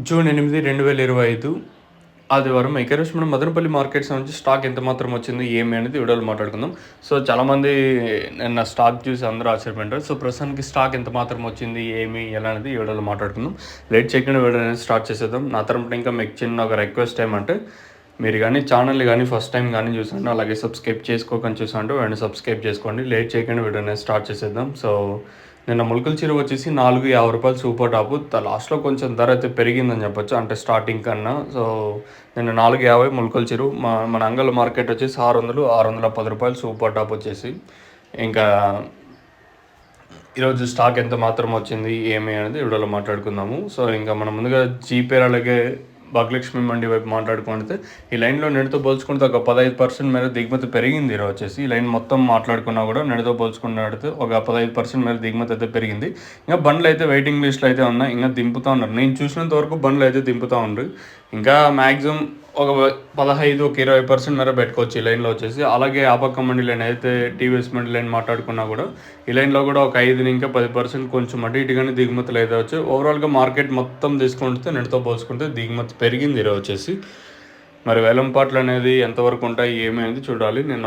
June 8, 2025 ఆదివారం. ఈరోజు మనం మదనపల్లి మార్కెట్స్ నుంచి స్టాక్ ఎంత మాత్రం వచ్చింది ఏమి అనేది వీడియోలో మాట్లాడుకుందాం. సో చాలామంది నిన్న స్టాక్ చూసి అందరూ ఆశ్చర్యపోయారు. సో ప్రస్తుతానికి స్టాక్ ఎంత మాత్రం వచ్చింది ఏమి ఎలా అనేది ఈ వీడియోలో మాట్లాడుకుందాం. లేట్ చేయకుండా వీడియో అనేది స్టార్ట్ చేసేద్దాం. నా తరపున ఇంకా మీకు చిన్న ఒక రిక్వెస్ట్ ఏమంటే, మీరు కానీ ఛానల్ కానీ ఫస్ట్ టైం కానీ చూసండి, అలాగే సబ్స్క్రైబ్ చేసుకోకని చూసండి వెంటనే సబ్స్క్రైబ్ చేసుకోండి. లేట్ చేయకుండా వీడియో అనేది స్టార్ట్ చేసేద్దాం. సో నిన్న ములకల చీర వచ్చేసి ₹450 సూపర్ టాపు. లాస్ట్లో కొంచెం ధర అయితే పెరిగిందని చెప్పొచ్చు, అంటే స్టార్టింగ్ కన్నా. సో నిన్న ₹450 ములకల చీర. మన అంగల్ మార్కెట్ వచ్చేసి ₹600, ₹610 సూపర్ టాప్ వచ్చేసి. ఇంకా ఈరోజు స్టాక్ ఎంత మాత్రం వచ్చింది ఏమి అనేది వీడియోలో మాట్లాడుకుందాము. సో ఇంకా మనం ముందుగా జీపే అలాగే భాగ్యలక్ష్మి మండి వైపు మాట్లాడుకుంటే, ఈ లైన్లో నెడితో పోల్చుకుంటే ఒక 15% మేర దిగుమతి పెరిగింది. ఈరోజు వచ్చేసి ఈ లైన్ మొత్తం మాట్లాడుకున్నా కూడా నెడితో పోల్చుకున్నట్టు ఒక 15% మేర దిగుమతి అయితే పెరిగింది. ఇంకా బండ్లు అయితే వెయిటింగ్ లిస్ట్లో అయితే ఉన్నాయి, ఇంకా దింపుతూ ఉన్నారు. నేను చూసినంత వరకు బండ్లు అయితే దింపుతూ ఉన్నారు. ఇంకా మ్యాక్సిమం ఒక 15, ఒక 20% మేర పెట్టుకోవచ్చు ఈ లైన్లో వచ్చేసి. అలాగే ఆ పక్క మండి లైన్ అయితే టీవీఎస్ మండి లైన్ మాట్లాడుకున్నా కూడా ఈ లైన్లో కూడా ఒక 5 ఇంకా 10% కొంచెం అటు ఇటుగానే దిగుమతులు అయితే వచ్చి ఓవరాల్గా మార్కెట్ మొత్తం తీసుకుంటే నెడితో పోల్చుకుంటే దిగుమతి పెరిగింది ఈరోజు వచ్చేసి. మరి వేలంపాట్లు అనేది ఎంతవరకు ఉంటాయి ఏమి అనేది చూడాలి. నేను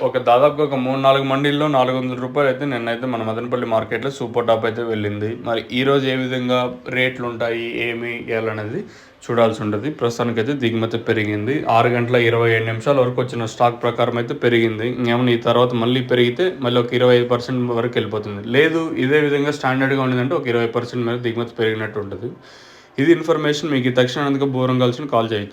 ఒక దాదాపుగా ఒక 3-4 మండీల్లో ₹400 అయితే నిన్నైతే మన మదనపల్లి మార్కెట్లో సూపర్ టాప్ అయితే వెళ్ళింది. మరి ఈరోజు ఏ విధంగా రేట్లు ఉంటాయి ఏమి అనేది చూడాల్సి ఉంటుంది. ప్రస్తుతానికైతే దిగుమతి పెరిగింది. 6:27 వరకు వచ్చిన స్టాక్ ప్రకారం అయితే పెరిగింది. ఇంకేమైనా ఈ తర్వాత మళ్ళీ పెరిగితే మళ్ళీ ఒక 25% వరకు వెళ్ళిపోతుంది. లేదు ఇదే విధంగా స్టాండర్డ్గా ఉండేదంటే ఒక 20% మీద దిగుమతి పెరిగినట్టు ఉంటుంది. ఇది ఇన్ఫర్మేషన్. మీకు తక్షణం బోరం కలిసి కాల్ చేయొచ్చు.